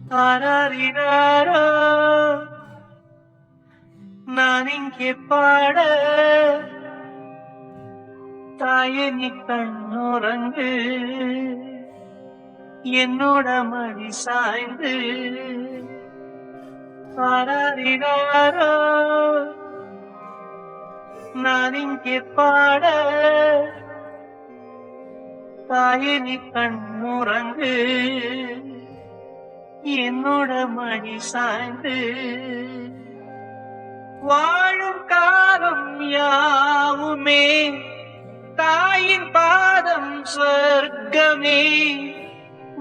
ஆராரிராரோ நான் இங்கே பாட தாயே நீ கண்ணுறங்கு என்னோட மடி சாய்ந்து ஆராரிராரோ நான் இங்கே பாட தாயே நீ கண்ணுறங்கு என்னோட மடி சாய்ந்து வாழும் காலம் யாவுமே தாயின் பாதம் சொர்க்கமே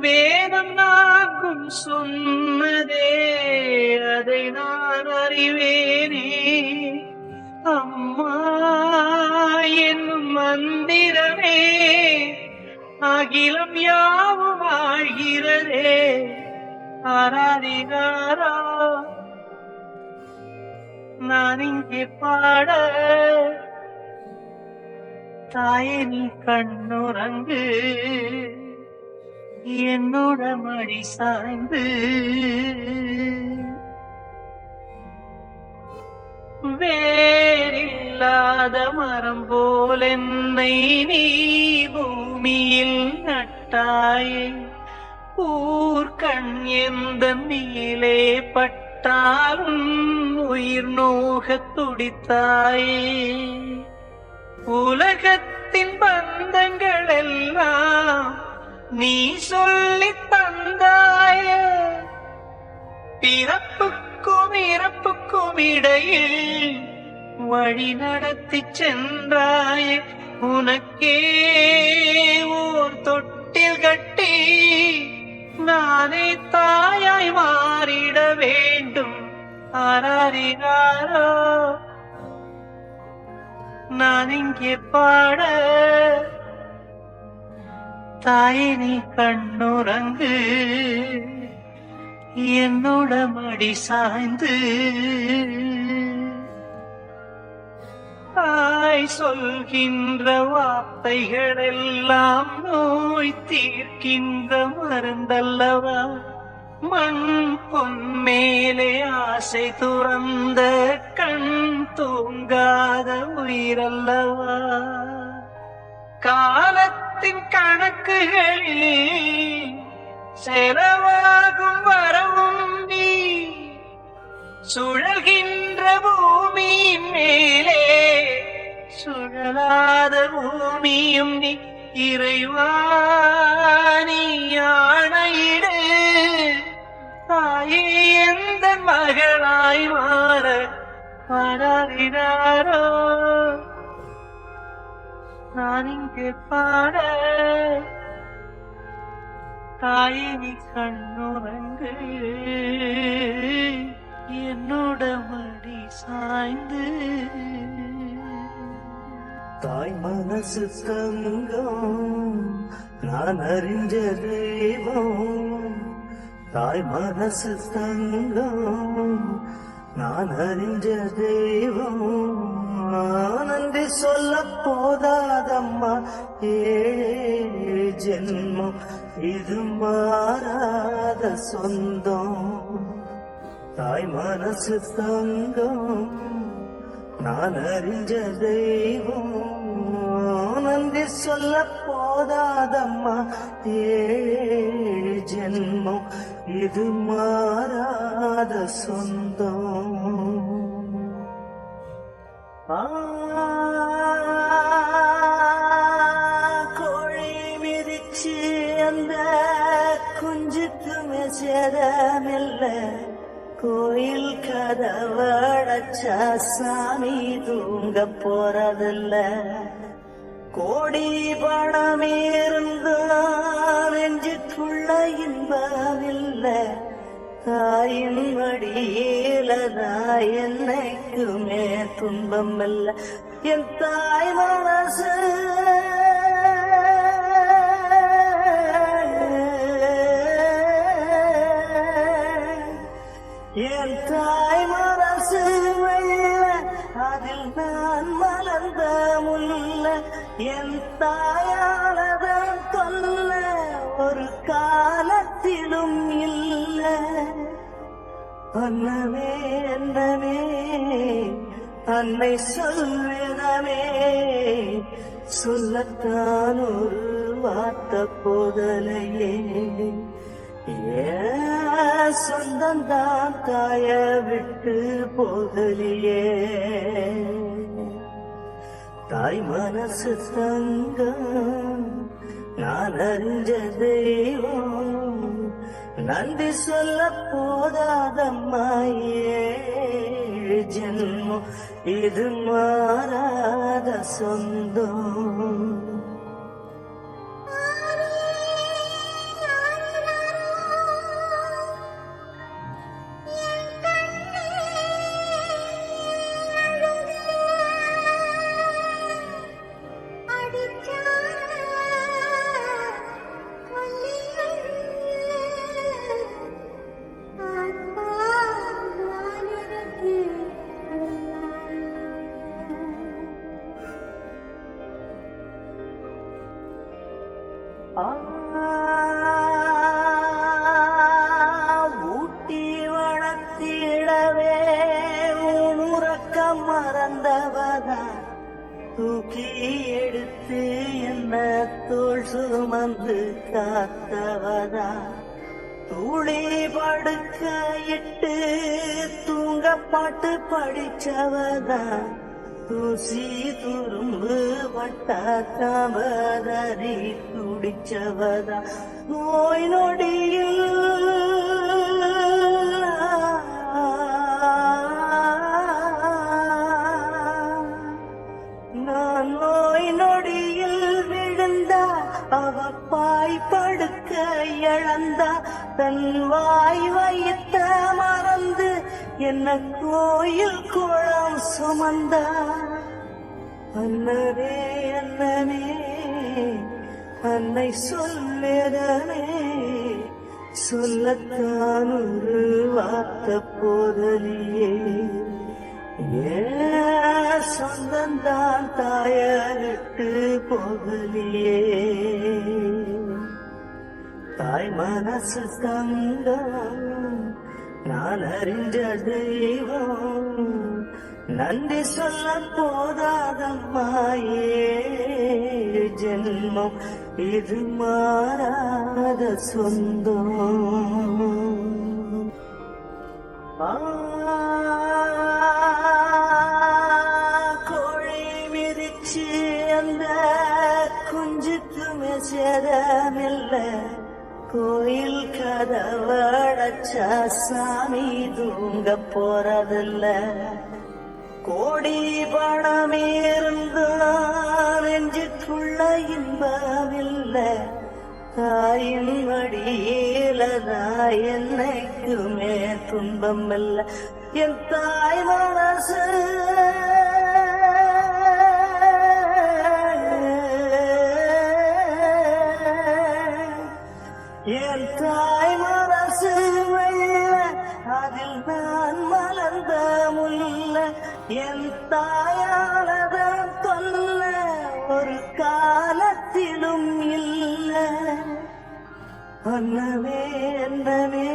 வேதம் நாக்கும் சொன்னதே அதை நான் அறிவேனே அம்மா என்னும் மந்திரமே அகிலம் யாவும் ஆழ்கிறதே ஆராதினாரா நான் இங்கே பாட தாயே நீ கண்ணுறங்கு என்னோட மடி சாய்ந்து வேறில்லாத மரம் போல் என்னை நீ பூமியில் நட்டாயே ஊர்கண் எந்த நீலே பட்டாலும் உயிர் நோகத் துடித்தாயே உலகத்தின் பந்தங்கள் எல்லாம் நீ சொல்லித் தந்தாய பிறப்புக்கும் இறப்புக்கும் இடையில் வழி நடத்தி சென்றாயே உனக்கே ஓர் தொட்டில் கட்டி நானே தாயாய் மாறிட வேண்டும் ஆராரினாரோ நான் இங்கே பாட தாயே நீ கண்ணுறங்கு என்னோட மடி சாய்ந்து தாய் சொல்கின்ற வார்த்தைகள் எல்லாம் நோய் தீர்க்கின்ற மருந்தல்லவா மண் பொன் மேலே ஆசை துறந்த கண் தூங்காத உயிரல்லவா காலத்தின் கணக்குகளில் செலவாகும் வரவும் நீ சுழல்கின்ற பூமியின் மேலே சுழலாத பூமியும் நீ இறைவா நீ ஆணையிடு தாயே எந்த மகளாய் மாற பாடாரினாரோ நான் இங்கே பாட தாயே நீ கண்ணுறங்கு என்னோட மடி சாய்ந்து தாய் மனசு தங்கம் நான் அறிஞ்ச தெய்வம் தாய் மனசு தங்கம் நான் அறிஞ்ச தெய்வம் நன்றி சொல்ல போதாதம்மா ஏழு ஜென்மம் இது மாறாத சொந்தம் தாய் மனசு தங்கம் நான் அறிஞ்ச தெய்வம் நன்றி சொல்ல போதாதம்மா ஏழு ஜென்மம் இது மாறாத சொந்தம் கோழி மிதிச்சு அந்த குஞ்சுக்கு மெசரமில்ல கோயில் கதவடைச்சா சாமி தூங்க போறதில்ல கோடி பணம் இருந்தா நெஞ்சுக்குள்ள இன்பமில்ல தாயின் மடியில நான் என்னைக்குமே துன்பம் இல்ல என் தாய் மனசு என் தாய் மனசு வெள்ள அதில் நான் மலர்ந்த முல்ல என் தாயானதான் தொல்ல ஒரு காலத்திலும் இல்லை அன்னமே அன்னமே அன்னை சொல்வேதமே சொல்லத்தான் ஒரு வார்த்தை போதலையே சொந்தந்தான் தாய விட்டு போகலியே தாய் மனசு தங்கம் நான் அறிஞ்ச தெய்வம் நன்றி சொல்ல போதாதம்மாயே ஜென்மம் இது மாறாத சொந்தம் ஊட்டி வளர்த்திடவே உணுறக்கம் மறந்தவதா தூக்கி எடுத்து என்ன தோள் சுமந்து காத்தவதா தூளி படுக்க இட்டு தூங்க பாட்டு படிச்சவதா தூசி துரும்பு வட்டாமதறி துடிச்சவதா நோய் நொடியில் நான் நோய் நொடியில் விழுந்தா அவ பாய் படுக்க இழந்தா தன் வாய் வைத்த மறந்து என்ன கோயில் குளம் சுமந்தா அன்னரே அன்னமே அன்னை சொல்லேதனே சொல்லத்தான் ஒரு வார்த்தை போதலியே சொந்தந்தான் தாய விட்டு போகலியே தாய் மனசு தங்கம் நான் அறிஞ்ச தெய்வம் நன்றி சொல்ல போதாதம்மாயே ஜென்மம் இது மாறாத சொந்தம் கோழி மிதிச்சு அந்த குஞ்சுக்குமே சேதமில்ல கோயில் கதவடைச்சா சாமி தூங்க போறதில்ல கோடி பணம் இருந்தால் நெஞ்சுக்குள்ள இன்பமில்ல தாயின் மடியிலதான் என்னைக்குமே துன்பம் இல்ல என் தாய் மனசு என் தாய் மனசு வெள்ள அதில் நான் மலர்ந்த முல்ல என் தாயானதான் தொல்ல ஒரு காலத்திலும் இல்ல அன்னமே அன்னமே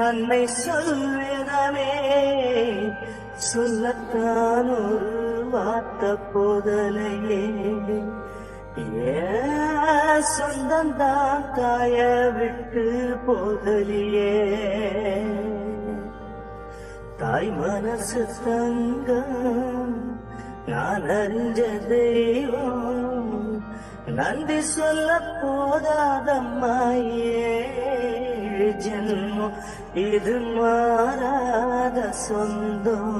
அன்னை சொல்வேதமே சொல்லத்தான் ஒரு வார்த்தை போதலையே சொந்தந்தான் தாய விட்டு போகலியே தாய் மனசு தங்கம் நான் அறிஞ்ச தெய்வம் நன்றி சொல்ல போதாதம்மாயே ஜென்மம் இது மாறாத சொந்தம்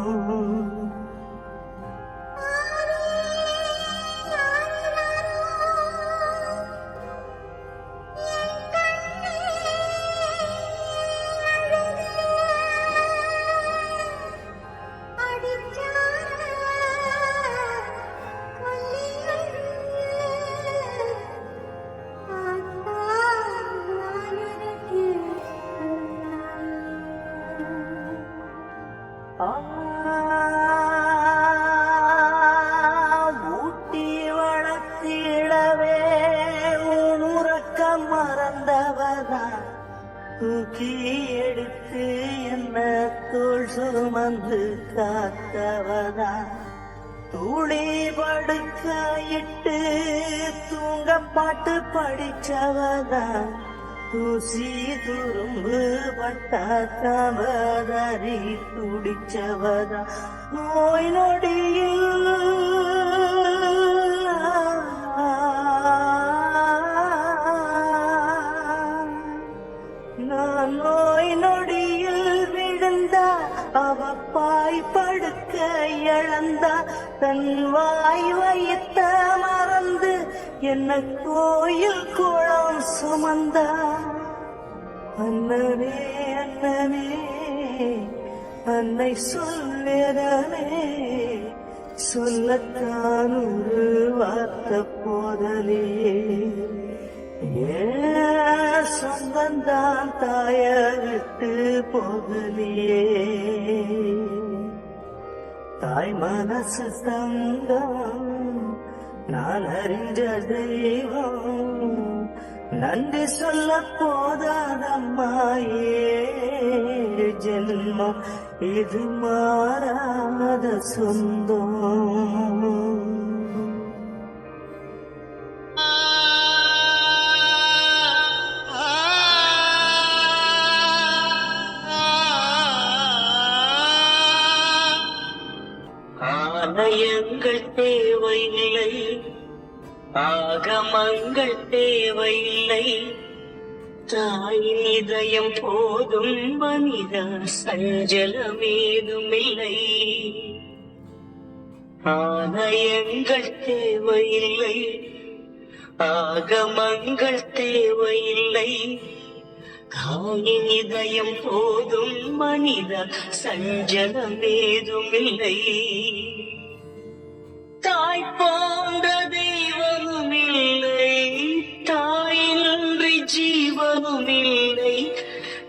ஆ தூக்கி எடுத்து என்ன தோள் சுமந்து காத்தவதா தூளி படுக்க இட்டு தூங்க பாட்டு படிச்சவதா தூசி துரும்பு பட்டா தவதறி துடிச்சவதா நோய் நொடியில் நான் நோய் நொடியில் விழுந்தா அவப்பாய் படுக்க இழந்தா தன் வாய் வைத்த மறந்து என்ன கோயில் குளம் சுமந்தா அண்ணனே அண்ணனே அன்னை சொல்வேதனே சொல்லத்தான் ஒரு வார்த்தை போதலையே ஏன் சொந்தந்தான் தாய விட்டு போகலையே தாய் மனசு தங்கம் நான் அறிஞ்ச தெய்வம் நன்றி சொல்ல போதாதம்மாயே ஜென்மம் இது மாறாத சொந்தம் ஆலயங்கள் தேவையில்லை ஆகமங்கள் தேவையில்லை தாயின் இதயம் போதும் மனித சஞ்சலமேதுமில்லை ஆலயங்கள் தேவையில்லை ஆகமங்கள் தேவையில்லை தாயின் இதயம் போதும் மனித சஞ்சலமேதுமில்லை தாய் போன்ற தெய்வமும் இல்லை தாயின்றி ஜீவனும் இல்லை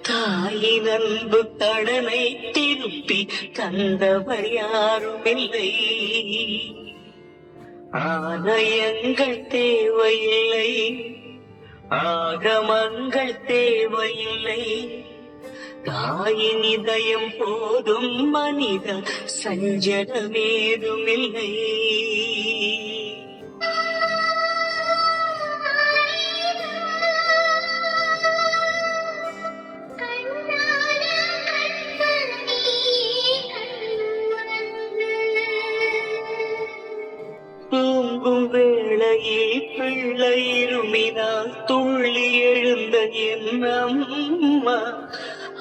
தாயின் அன்பு கடனை திருப்பி தந்தவர் யாரும் இல்லை ஆலயங்கள் தேவையில்லை ஆகமங்கள் தேவையில்லை தாயின் இதயம் போதும் மனித சஞ்சலமேதுமில்லை தூங்கும் வேளையில் பிள்ளை இருமினால் துள்ளி எழுந்த என் அம்மா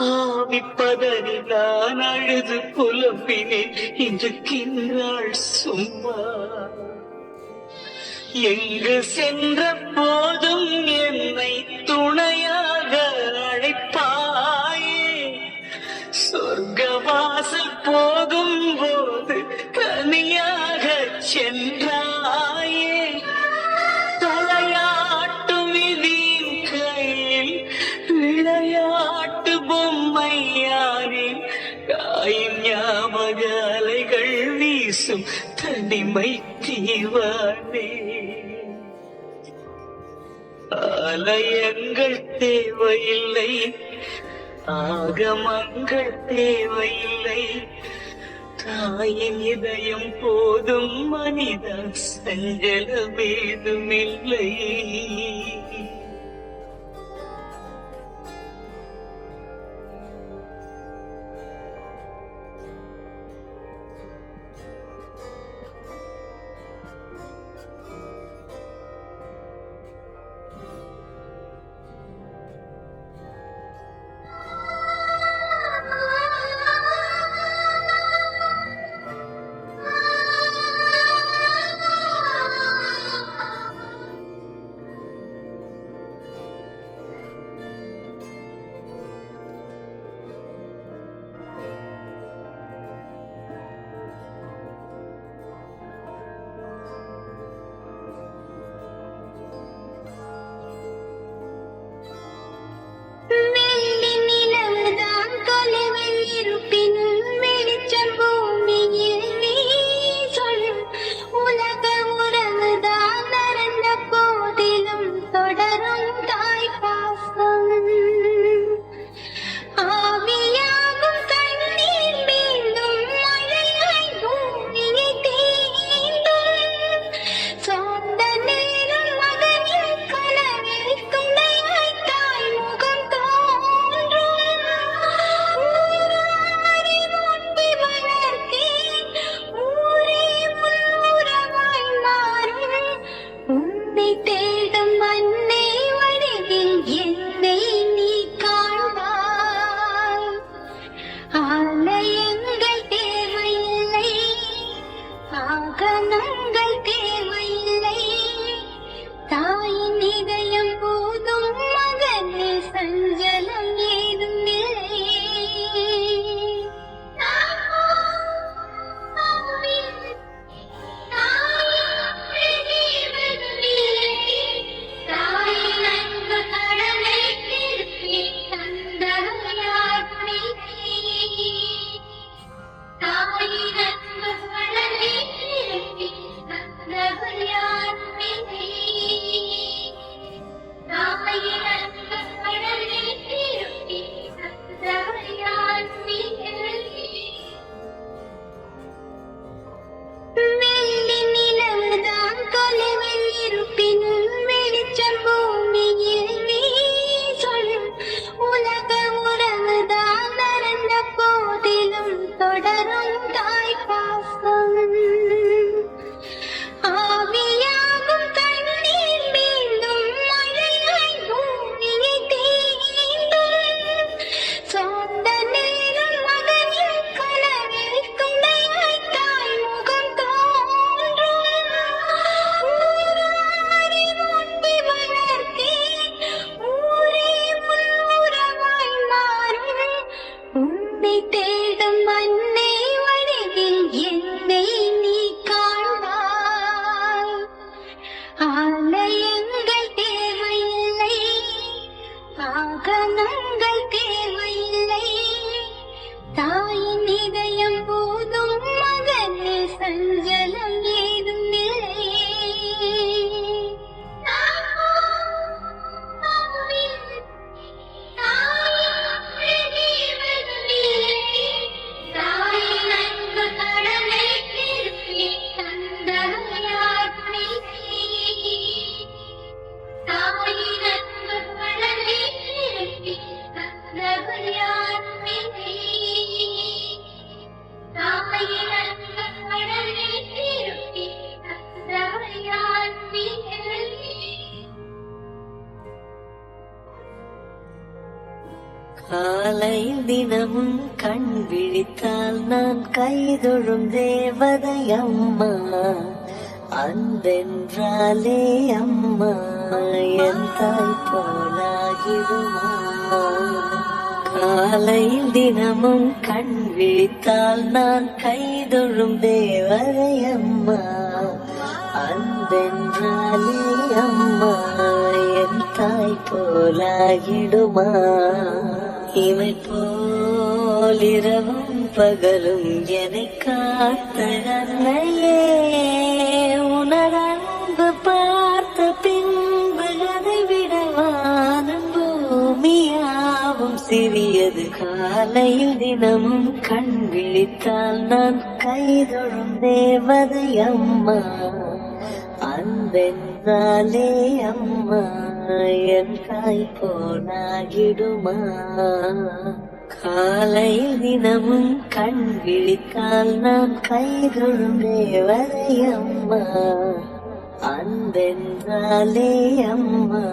ஆவிப்பதறி நான் அழுது புலம்பினேன் இன்று கின்றாள் சும்மா எங்கு சென்ற போதும் என்னை துணையாக அழைப்பாயே சொர்க்கவாசல் போகும் போது தனியாக சென்றாயே தலையாட்டு விதியின் கையில் விளையாட்டு பொம்மையானே தாயின் ஞாபக அலைகள் வீசும் தனிமை தீவானே ஆலயங்கள் தேவையில்லை ஆகமங்கள் தேவையில்லை தாயின் இதயம் போதும் மனித சஞ்சலமேதுமில்லை சஞ்சலம் ஏதும் இல்லை. வெள்ளி நிலவுதான் தொலைவில் இருப்பினும் வெளிச்சம் பூமியில் வீசும். உலக உறவுதான் நடந்த போதிலும் தொடரும் தாய் பாசம். ஆவியாகும் தண்ணீர் மீண்டும் மழையாய் பூமியை தீண்டும். சொந்த நேரம் மகனின் கனவில் துணையாய் தாய் முகம் தோன்றும். ஊராரை ஊட்டி வளர்த்தே ஊரே உன்னுறவாய் மாறும். உன்னை தேடும் அன்னை வடிவில் என்னை நீ காண்பாய். ஆலயங்கள் தேவையில்லை, ஆகமங்கள் தேவையில்லை. தாயின் இதயம் போதும் மகனே சஞ்சலம் ஏதும் இல்லை. காலையில் தினமும் கண் விழித்தால் நான் கைதொழும் தேவதை அம்மா. அன்பென்றாலே அம்மா என் தாய் போலாகிடுமா. காலையில் தினமும் கண் விழித்தால் நான் கைதொழும் தேவதை அம்மா. அன்பென்றாலே அம்மா என் தாய் போலாகிடுமா. இமை போலிரவும் பகலும் என்னை காத்த அன்னையே. உனதன்பு பார்த்த பின்பு அதை விடவானும் பூமியாவும் சிறியது. காலையில் தினமும் கண் விழித்தால் நான் கைதொழும் தேவதை அம்மா. அன்பென்றாலே அம்மா என் தாய் போனாகிடுமா. காலையில் தினமும் கண் விழித்தால் நான் கைதொழும் தேவதை அம்மா. அன்பென்றாலே அம்மா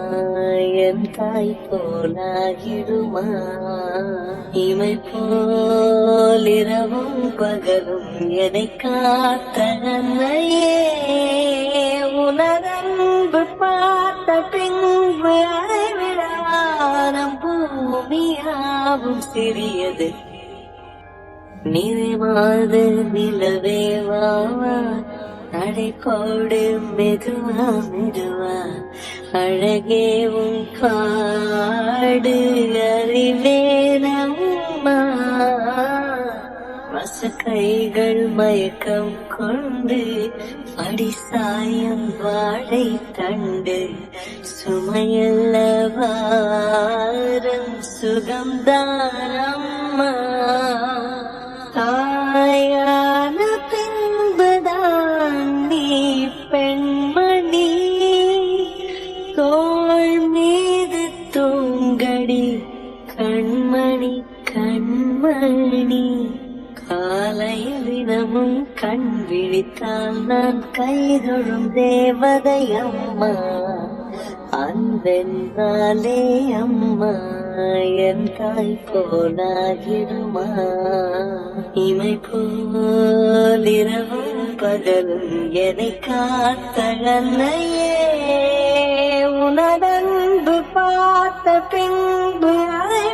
என் தாய் போலாகிடுமா. இமை போலிரவும் பகலும் என்னை காத்த அன்னையே. உனதன்பு பார்த்த பின்பு அதை விடவானம் பூமியாவும் சிறியது. நிறைமாது நிலவேவாவா நடை போடு மெதுவா மெதுவா. அழகே உன் காடு அறிவேனம்மா. வசக்கைகள் மயக்கம் கொண்டு அடிசாயம் வாழை தண்டு. சுமையல்ல வாரம் சுகம்தானம்மா. தாயான பின்புதான் நீ பெண்மணி. தோள் மீது தூங்கடி கண்மணி கண்மணி. காலையில் தினமும் கண் விழித்தால் நான் கைதொழும் தேவதை அம்மா. அன்பென்றாலே அம்மா என் தாய் போலாகிடுமா. இமை போலிரவும் பகலும் என்னை காத்த அன்னையே. உனதன்பு பார்த்த பின்பு அதை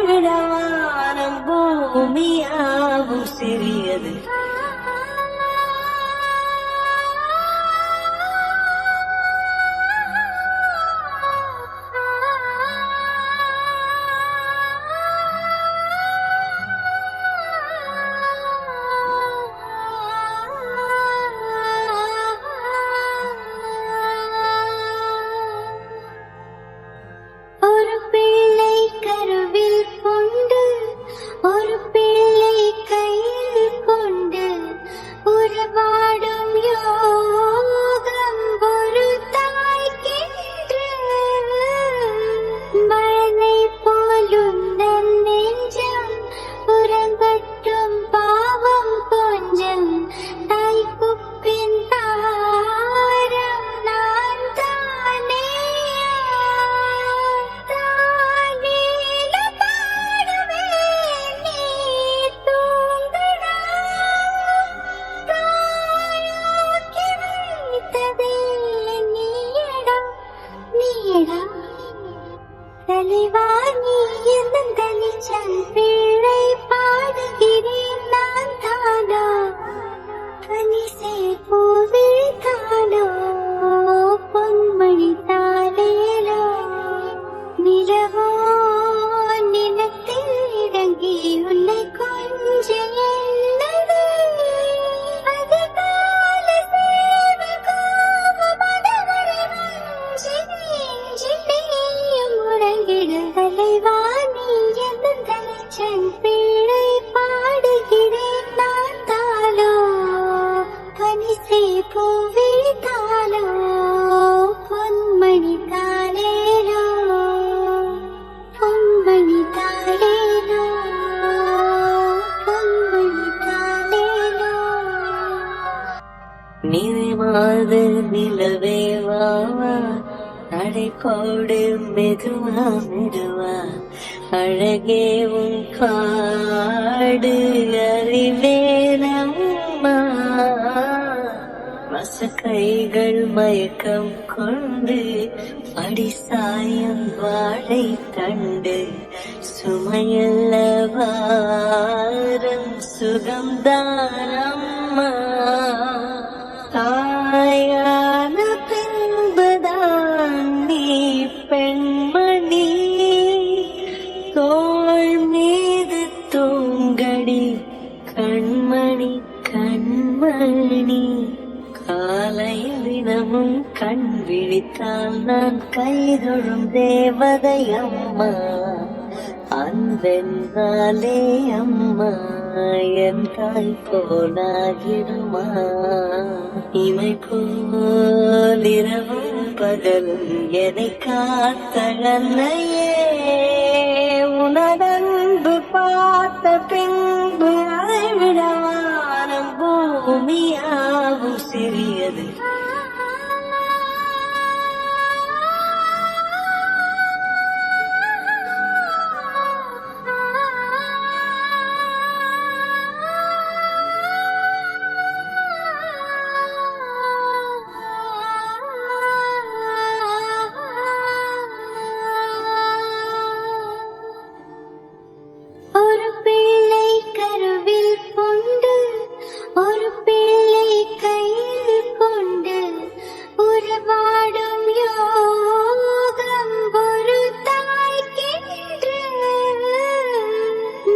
நடை போடு மெதுவா மெதுவா அழகே உன் காடு அறிவேனம்மா மசக்கைகள் மயக்கம் கொண்டு அடிசாயம் வாழை தண்டு சுமையல்ல வாரம் சுகம்தானம்மா தாயான பின்புதான் நீ பெண்மணி தோள் மீது தூங்கடி கண்மணி கண்மணி காலையில் தினமும் கண் விழித்தால் நான் கைதொழும் தேவதை அம்மா அன்பென்றாலே அம்மா என் தாய் போலாகிடுமா இமை போலிரவும் பகலும் என்னை காத்தழல்லையே உனதன்பு பார்த்த பின்பு அதைவிட வானம் பூமியாவும் சிறியது ஒரு பிள்ளை கருவில் கொண்டு ஒரு பிள்ளை கையில் கொண்டு உறவாடும் யோகம் ஒரு தாய்க்கென்று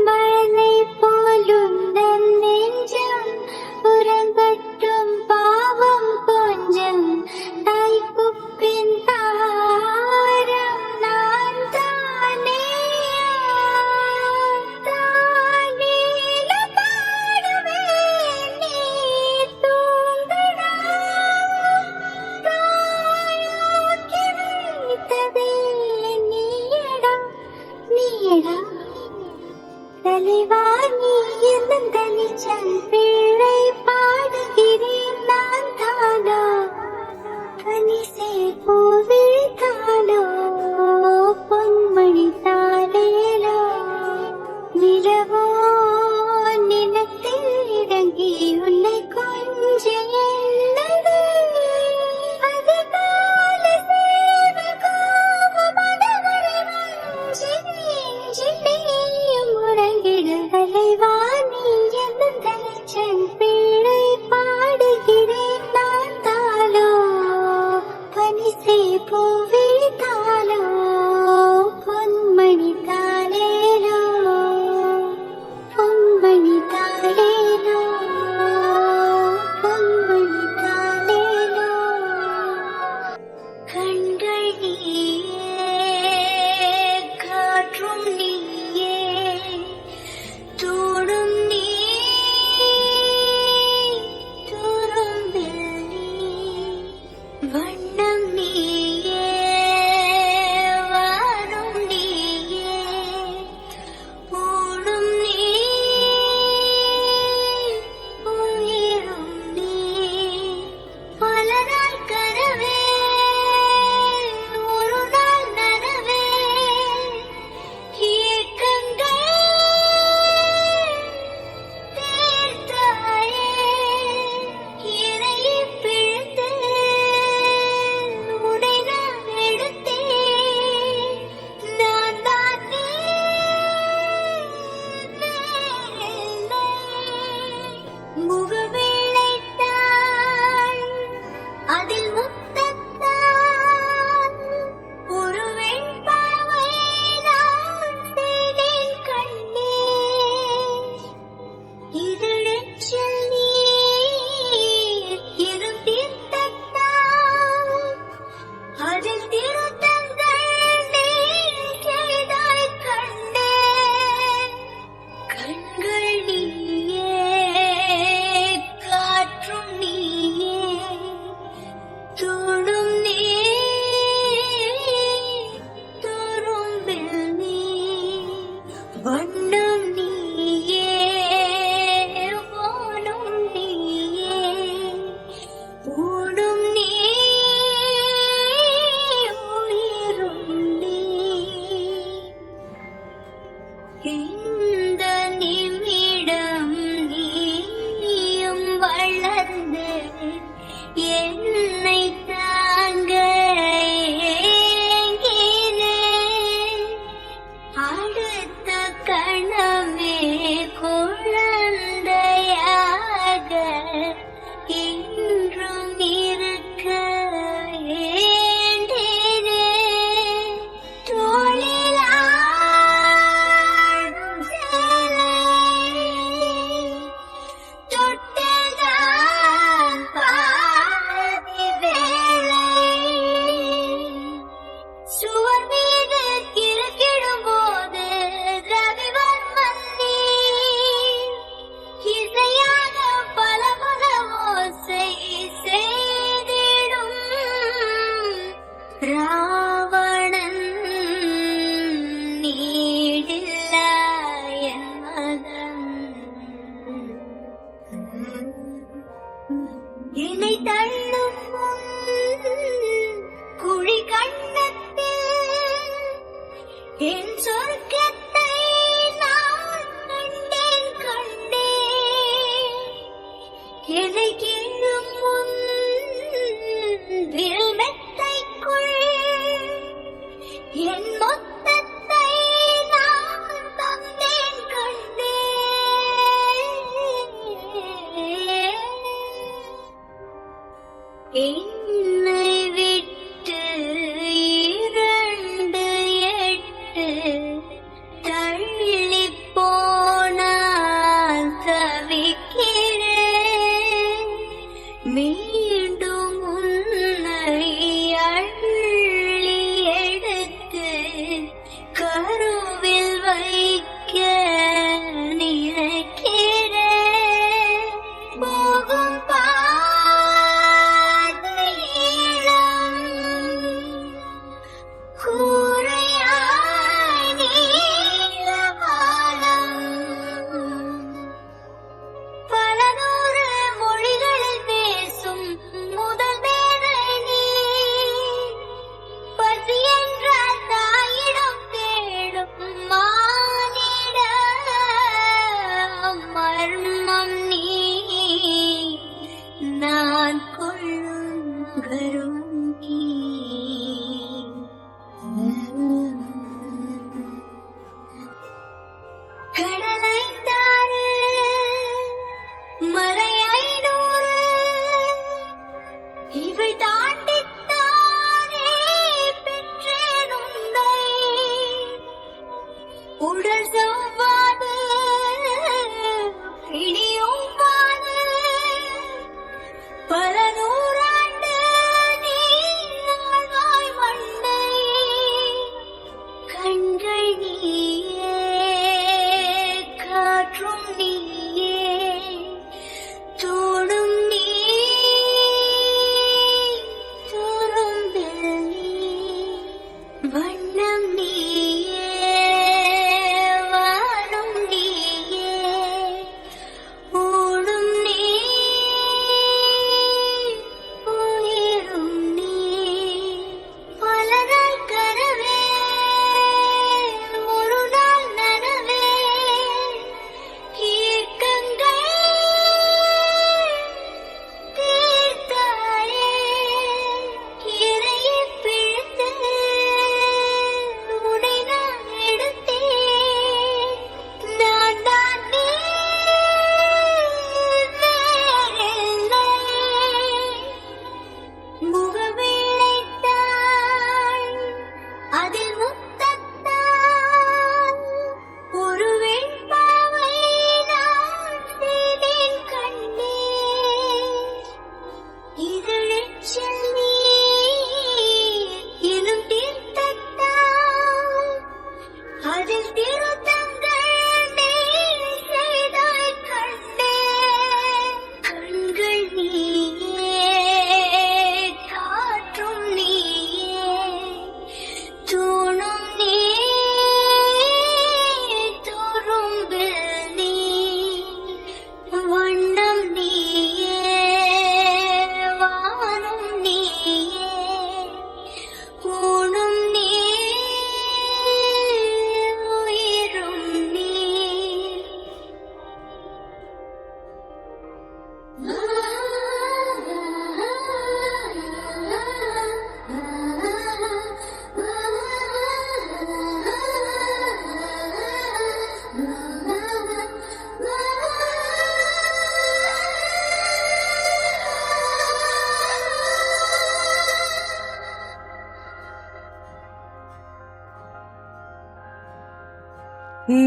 மழலை போலும் நம் நெஞ்சம் உறங்கட்டும் பாவம் கொஞ்சம் தாய்க்குப்பின் தாரம் நான் தானே தானேல பாடுவேன் நீ தூங்கடா தாயோக்கி வைத்ததே நீயடா நீயடா தலைவா நீ என்னும் தனிச்சல் பிள்ளை பாடுகிறேன் நான் தானோ பனிசே பூவில் தானோ பொன்மணி தாலேலோ நிலவோ நிலத்தில் இறங்கி உன்னை கொஞ்ச எண்ணது அதிகால சேவை கோபமடவரை வஞ்சினியும் உறங்கிட தலைவா நீ என்னும் தனிச்சல் பிள்ளை பாடுகிறேன் நான் தாளோ பனிசே பூவில் தாளோ பொன்மணி தாளேலோ பொன்மணி தாளேலோ பொன்மணி தாளேலோ கண்கள் நீயே காற்றும் நீயே தூடும் நீ துரும்பில் நீ வண்ணம் நீயே வாரும் நீயே ஊடும் நீ உயிரும் நீ பல நாள் கனவே ஒரு நாள் நனவே ஏக்கங்கள் தீர்த்தாயே என்னையே பிழிந்து உன்னை நான் எடுத்தேன் நான் தான் நீ வேறில்லை முகவேளைத்தான் அதில் முத்தத்தான் ஒரு வெண்பாவை நான் செய்தேன் கண்ணே இதழெச்சில் நீர் இரும் தீர்த்தத்தான் அதில் திருத்தங்கள் நீர் செய்தாய் கண்டேன் கண்கள் நீயே காற்றும் நீயே தூடும் நீ துரும்பில் நீ வண்ணம் நீயே வானும் நீயே ஊடும் நீ இந்த நிமிடம் நீயும் வளர்ந்து என்னை தாங்க ஏங்கினேன். அடுத்த கணமே குழந்தையாக இன்றும் இருக்க வேண்டினேன். தோளிலாடும் சேலை தொட்டதான் பாதி வேளை. சுவர் மீது கிறுக்கிடும் போது ரவிவர்ம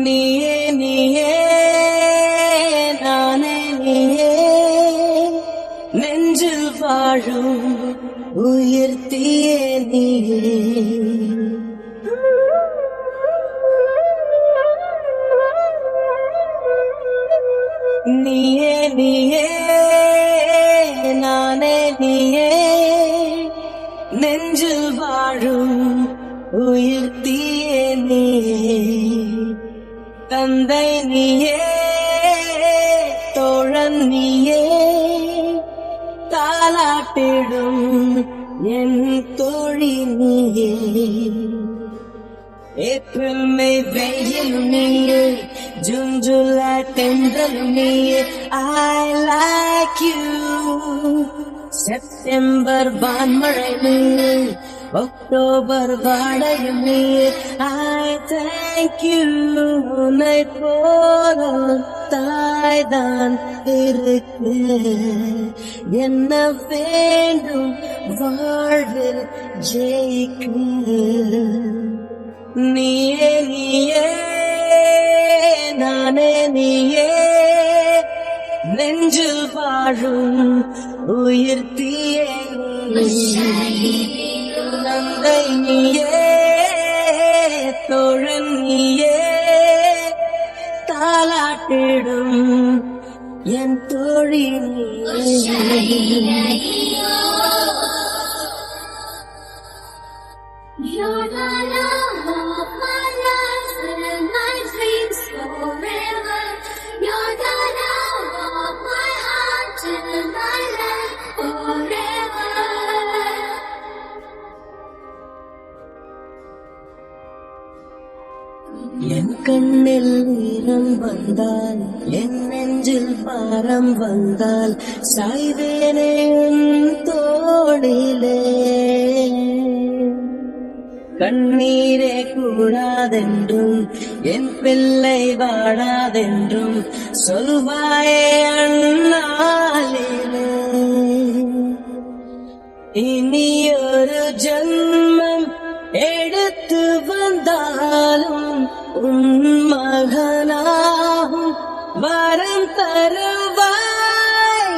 நீயே நீயே நானே நீயே நெஞ்சில் வாழும் உயிர்த்தியே நீயே நீயே நீயே நானே நீயே நெஞ்சில் வாழும் உயிர்த்தியே நீயே தந்தை நீயே தோழன் நீயே தாலாட்டிடும் என் தோழி நீயே ஏப்ரல் மே வெயில் நீயே ஜூன் ஜூலை தென்றல் நீயே I like you செப்டம்பர் வான்மழை நீயே அக்டோபர் வாடையும் நீயே I thank you உன்னை போல தாய்தான் இருக்கு என்ன வேண்டும் வாழ்வில் ஜெயிக்க நீயே நீயே நானே நீயே நெஞ்சில் வாழும் உயிர்த்தியே நந்தை நீயே தோழன் நீயே தாலாட்டிடும் என் தோழி நீயே You're the love of my life and my dreams forever. You're the love of my heart and my life forever. என் கண்ணில் ஈரம் வந்தால் என் நெஞ்சில் பாரம் வந்தால் சாய்வேனே உன் தோளிலே கண்ணீரே கூடாதென்றும் என் பிள்ளை வாடாதென்றும் சொல்வாயே அண்ணாளிலே இனியொரு ஜன்மம் எடுத்து வந்தாலும் உன் மகனாகும் வரம் தருவாய்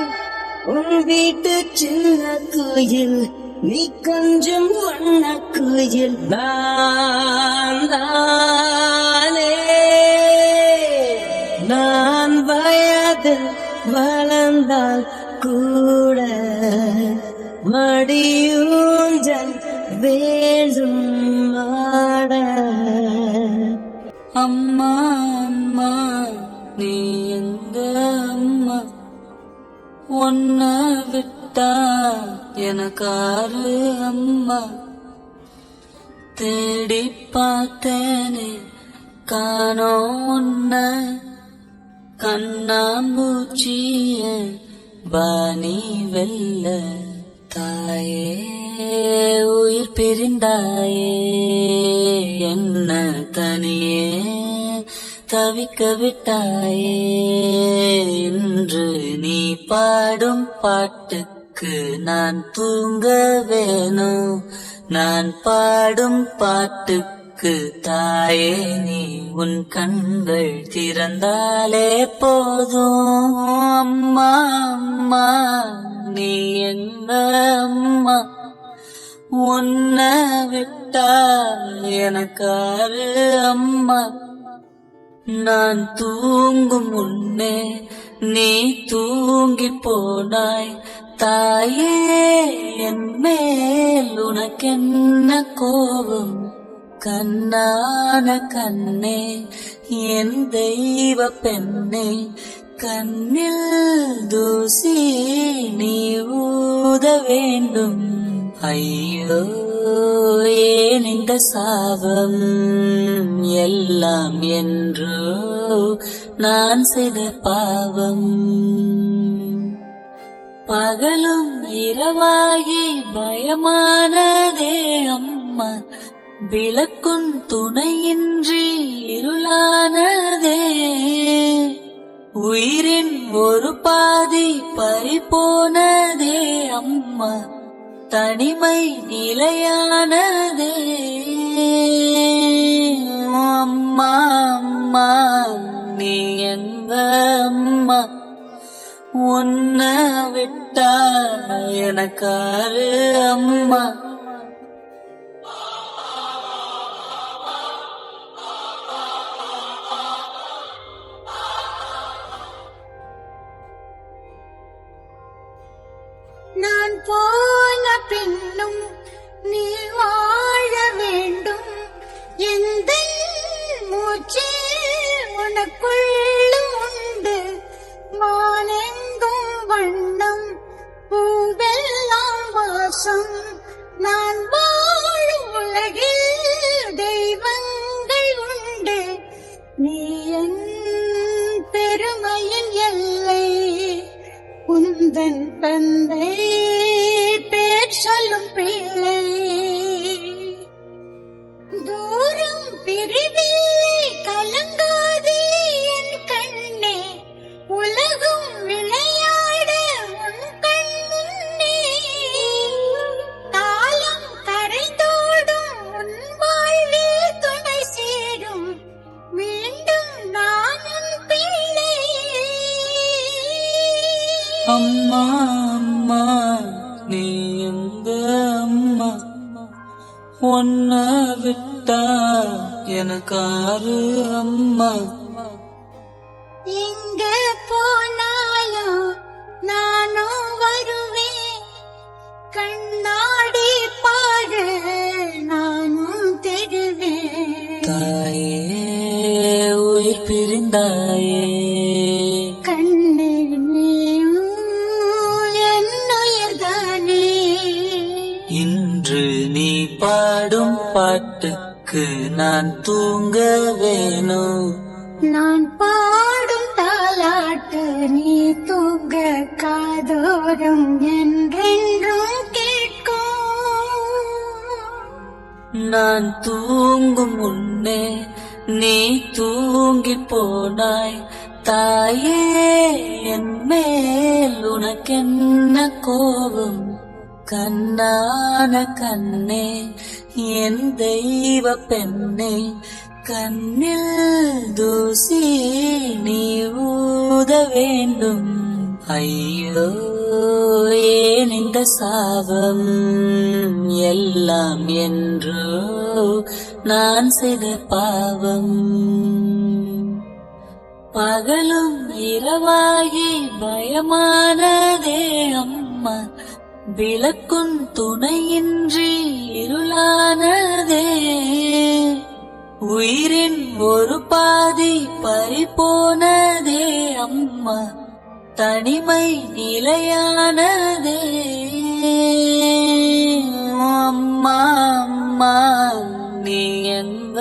உன் வீட்டு சின்ன கோயில் நீ கொஞ்சம் வண்ண கோயில் தானே நான் வயதில் வளர்ந்தால் கூட மடியூஞ்சல் வேண்டும் மாட அம்மா அம்மா நீ எங்க அம்மா ஒன்ன விட்டா எனக்காரு அம்மா தேடி பார்த்தேனே காணோம் உன்ன கண்ணாம்பூச்சிய பாணி வெல்ல தாயே உயிர் பிரிந்தாயே என்ன தனியே தவிக்க விட்டாயே இன்று நீ பாடும் பாட்டுக்கு நான் தூங்க வேணும் நான் பாடும் பாட்டுக்கு தாயே நீ உன் கண்கள் திறந்தாலே போதும் அம்மா அம்மா நீ என்ன அம்மா உன்ன விட்டா எனக்காரு அம்மா நான் தூங்கும் முன்னே நீ தூங்கி போனாய் தாயே என் மேல் உனக்கென்ன கோபம் கண்ணான கண்ணே என் தெய்வ பெண்ணே கண்ணில் தூசி நீ ஊத வேண்டும் ஐயோ ஏன் இந்த சாபம் எல்லாம் என்றோ நான் செய்த பாவம் பகலும் இரவாகி பயமானதே அம்மா விளக்கும் துணையின்றி இருளானதே உயிரின் ஒரு பாதி பறிபோனதே அம்மா தனிமை நிலையானதே அம்மா அம்மா நீ எங்க அம்மா உன்னை விட்டா எனக்காரு அம்மா. நான் போன பின்னும் நீ வாழ வேண்டும், எந்த மூச்சே உனக்குள்ளும் உண்டு. வானெங்கும் வண்ணம் பூவெல்லாம் வாசம், நான் வாழும் உலகில் தெய்வங்கள் உண்டு. நீ என் பெருமையின் எல்லை, உந்தன் தந்தை பேர் சொல்லும் பிள்ளை. தூரம் பிரிவில்லை கலங்காதே என் கண்ணே, உலகம் விளையாட உன் கண் முன்னே. காலம் கரைந்தோடும் உன் வாழ்வில் துணை சேரும், மீண்டும் நான் உன் பிள்ளை. அம்மா அம்மா நீ எங்க அம்மா உன்னை விட்டா எனக்காரு அம்மா. எங்க போனாலும் நானும் வருவேன், கண்ணாடி பாரு நானும் தெருவேன். தாயே உயிர் பிரிந்தாயே, கண்ணே நீயும் என்னுயிர்தானே. இன்று நீ பாடும் பாட்டுக்கு நான் தூங்க வேணும். நான் பாடும் தாலாட்டு நீ தூங்க காதோறும் என்றென்றும் கேட்கும். நான் தூங்கும் முன்னே நீ தூங்கி போனாய் தாயே, என் மேல் உனக்கென்ன கோபம். கண்ணான கண்ணே என் தெய்வ பெண்ணே, கண்ணில் தூசி நீ ஊத வேண்டும். ஐயோ ஏன் இந்த சாபம் எல்லாம் என்றோ நான் செய்த பாவம். பகலும் இரவாகி பயமானதே அம்மா, விளக்கும் துணையின்றி இருளானதே. உயிரின் ஒரு பாதி பறிபோனதே அம்மா, தனிமை நிலையானதே. அம்மா அம்மா நீ எங்க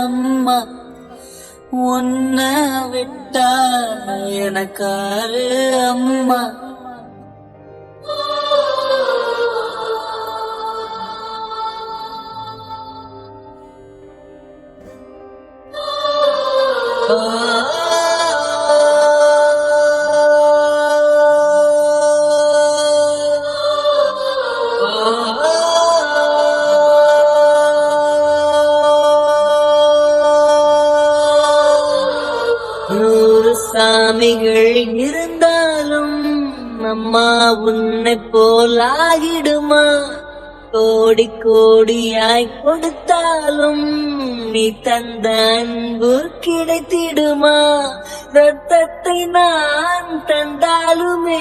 அம்மா உன்னை விட்டா எனக்காரு அம்மா. நூறு சாமிகள் இருந்தாலும் அம்மா உன்னை போலாகிடுமா. கோடி கோடியாய் கொடுத்தாலும் நீ தந்த அன்பு கிடைத்திடுமா. ரத்தத்தை நான் தந்தாலுமே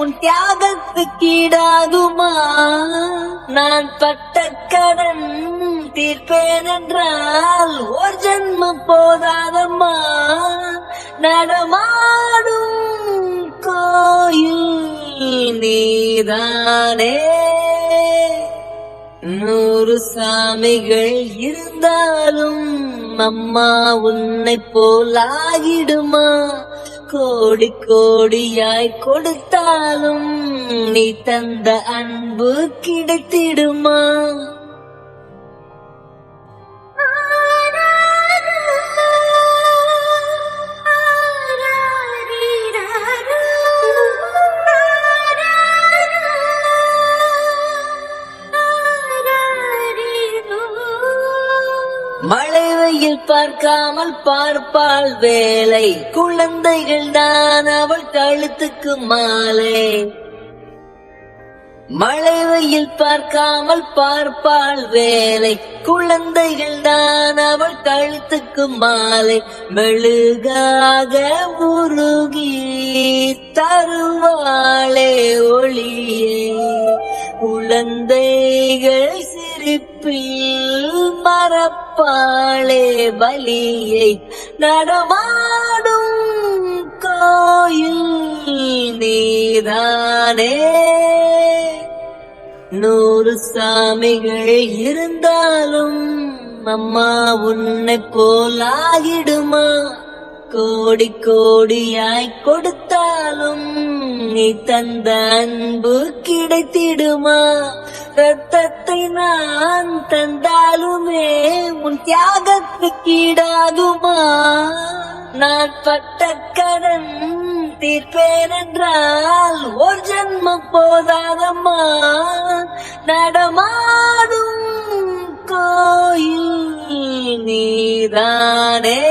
உன் தியாகத்துக்கீடாகுமா. நான் பட்ட கடன் தீர்ப்பேன் என்றால் ஒரு ஜன்மம் போதாதம்மா. நடமாடும் கோயில் நீதானே. நூறு சாமிகள் இருந்தாலும் அம்மா உன்னை போலாகிடுமா. கோடி கோடியாய் கொடுத்தாலும் நீ தந்த அன்பு கிடைத்திடுமா. மழை வெயில் பார்க்க பார்க்காமல் பார்ப்பாள் வேலை, குழந்தைகள் தான் அவள் கழுத்துக்கு மாலை. மழை வெயில் பார்க்காமல் பார்ப்பாள் வேலை, குழந்தைகள் தான் அவள் கழுத்துக்கு மாலை. மெழுகாக உருகி தருவாளே ஒளியே, குழந்தைகள் சிரிப்பில் மறப்பாளே பலியை. நடமாடும் கோயில் நீதானே, 100 சாமிகள் இருந்தாலும் அம்மா உன்னை போலாகிடுமா? கோடி கோடியாய் கொடுத்தாலும் நீ தந்த அன்பு கிடைத்திடுமா? ரத்தத்தை நான் தந்தாலுமே உன் தியாகத்துக்கு ஈடாகுமா? நான் பட்ட கடன் தீர்ப்பேன் என்றால் ஒரு ஜன்மம் போதாதம்மா. நடமாடும் கோயில் நீதானே.